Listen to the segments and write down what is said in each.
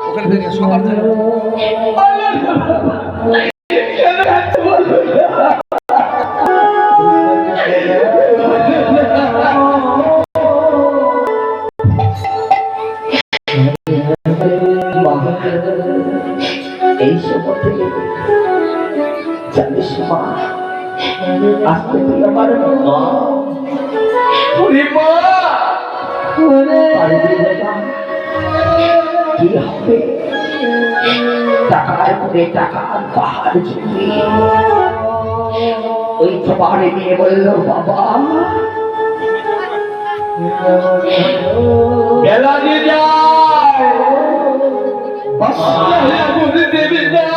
ওখানে থেকে সবার জন্য এই সময় জানিস মা, আজকে তুই আমার মা। কি হবে টাকার পরে টাকার পাহাড় জমি। ওই তো পাহাড়ে নিয়ে বলল বাবা বেলা দিয়ে যায় দেবে না।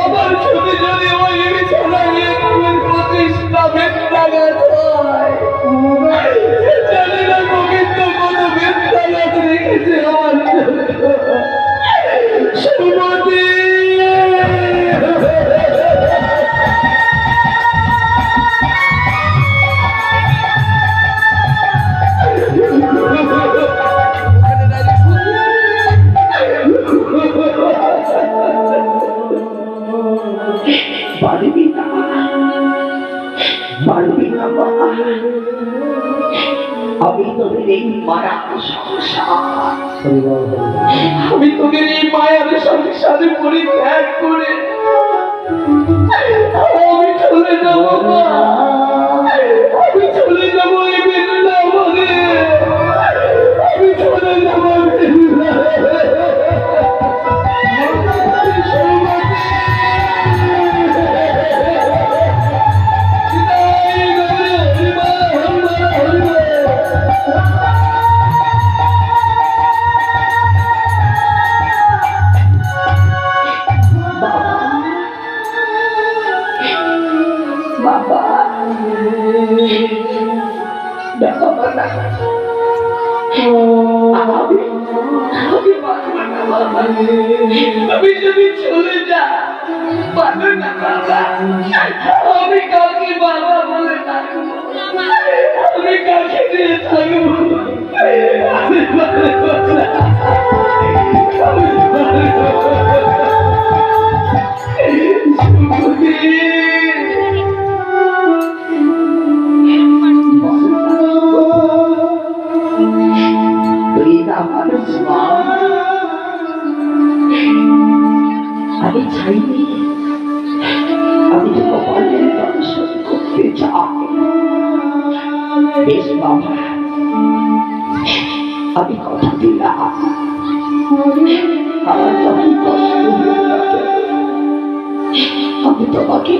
আমার ছবি যদি ওই বিছানা নিয়ে প্রতিষ্ঠা ভেদনা জানি না গোবিন্দ কত ভেদনা রেখেছে আমার সুমতি। পারবি না বাবা, আমি তোদের এই মায়ার সংসার, আমি তোদের এই মায়ার সংসারে পরিত্যাগ করে আমি চলে যাবো মা, আমি চলে যাবো এই বৃন্দাবনে, আমি চলে যাবো আমি যদি চলে যা পারো না বাবা, আমি কাউকে বাবা বলে থাকবো, আমি কাউকে দিয়ে থাকবো, আমি চাইনি আমি তো কপালের দর্শন করতে চাই। বেশ বাবা, আমি কথা দিলাম আমার যখন কষ্ট আমি তোমাকে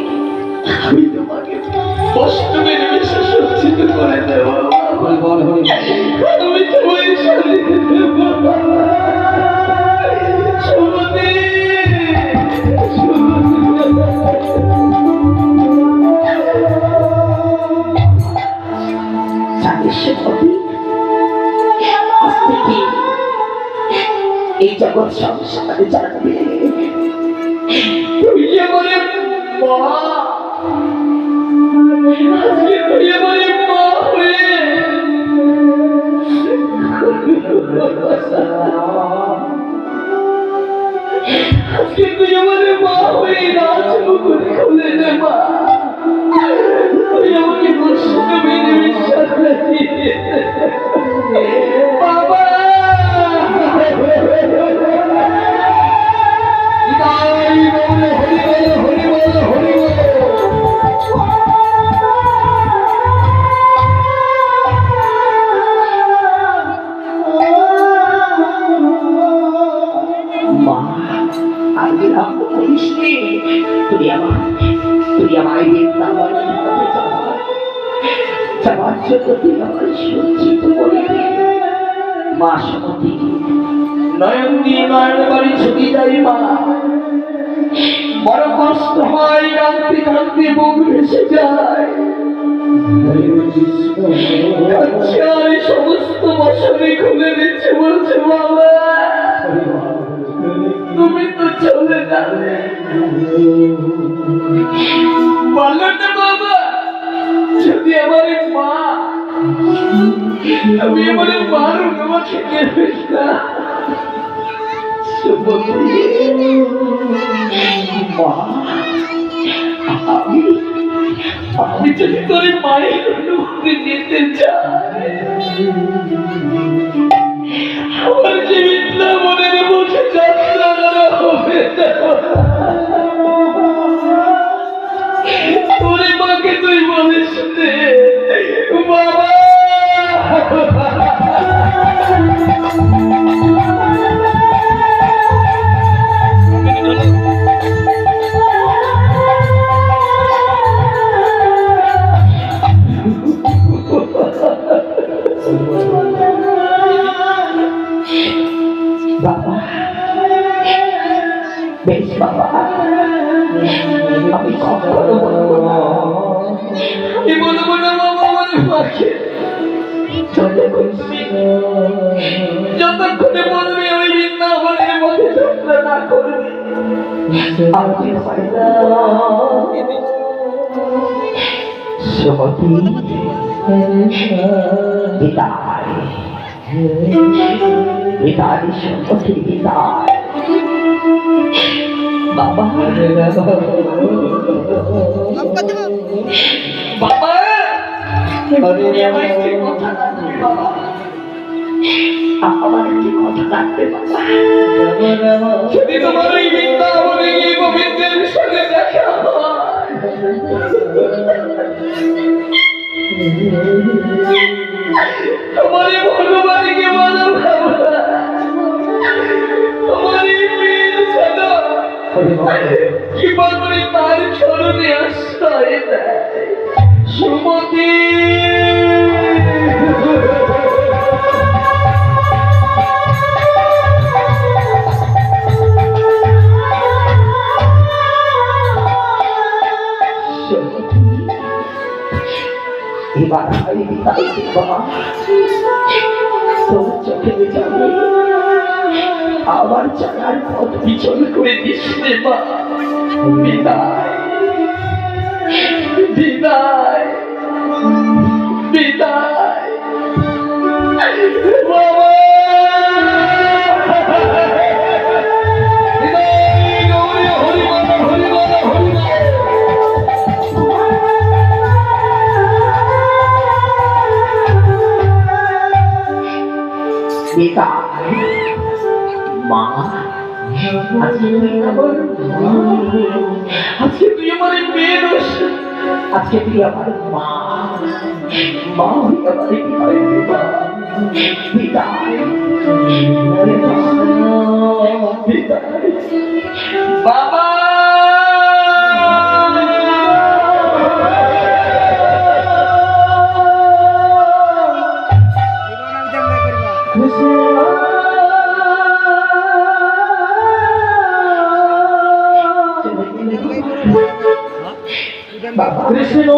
কষ্ট মেরে বেশি সজ্জিত করে দেব। আমি তোমায় সরিয়ে দেব সুমতি। এই জগৎ সংসারে জানবে তুই আমার মা, তুই আমার মা হয়ে তুই আমার মা হয়ে রাজমুকুট খুলে দে মা, তুই আমাকে প্রশ্ন মেনে বিশ্বাস রাখিয়ে বাবা। মা সুমতি নয়ন দিয়ে মায়ের বাড়ি ছুটি যাই মা, বড় কষ্ট হয়, কাঁদতে কাঁদতে বুক ভেসে যায়। সমস্ত বছরে খুলে দিচ্ছে, বলছে বাবা তুমি তো চলে যাবে। আমার মা, আমি আমার মার বাবা থেকে না মা, আমি যদি তোর মায়ের অনুমতি নিতে চাই, আমার যে বৃন্দাবনের বসে যাত্রা করা হবে তোর মাকে তুই বলিস রে বাবা। বাবা বেশ বাবা, আমি কখনো বলবো না, আমি বলবো না বাবা আমার মাকে, যতক্ষণে বলবি ওই বৃন্দাবনের মধ্যে যাত্রা না করবি আমি সুমতি বিদায়, বিদায় সুমতি বিদায়। বাবা বাবা আমার একটি কথা রাখবে বাবা, আমার একটি কথা রাখবে বাবা, যদি তোমার এই বৃন্দাবনে গিয়ে গোবিন্দের সঙ্গে দেখা হয়, তোমার ভগবানকে বলো তোমার মেয়ের ছাড়া কি বলবি তার চরণে আশ্রয় দেয় সুমতি। এবার আমি বিদায় দিব মা, তোর চোখে যাবে আবার জানার পথ পিছন করে দিস রে মা। বিদায় বিদায় বিদায় বাবা। মা আজকে তুই আমার মেয়ে দোষ, আজকে তুই আমার মা, মা আমার বিদায় বিদায় বাবা। কৃষ্ণ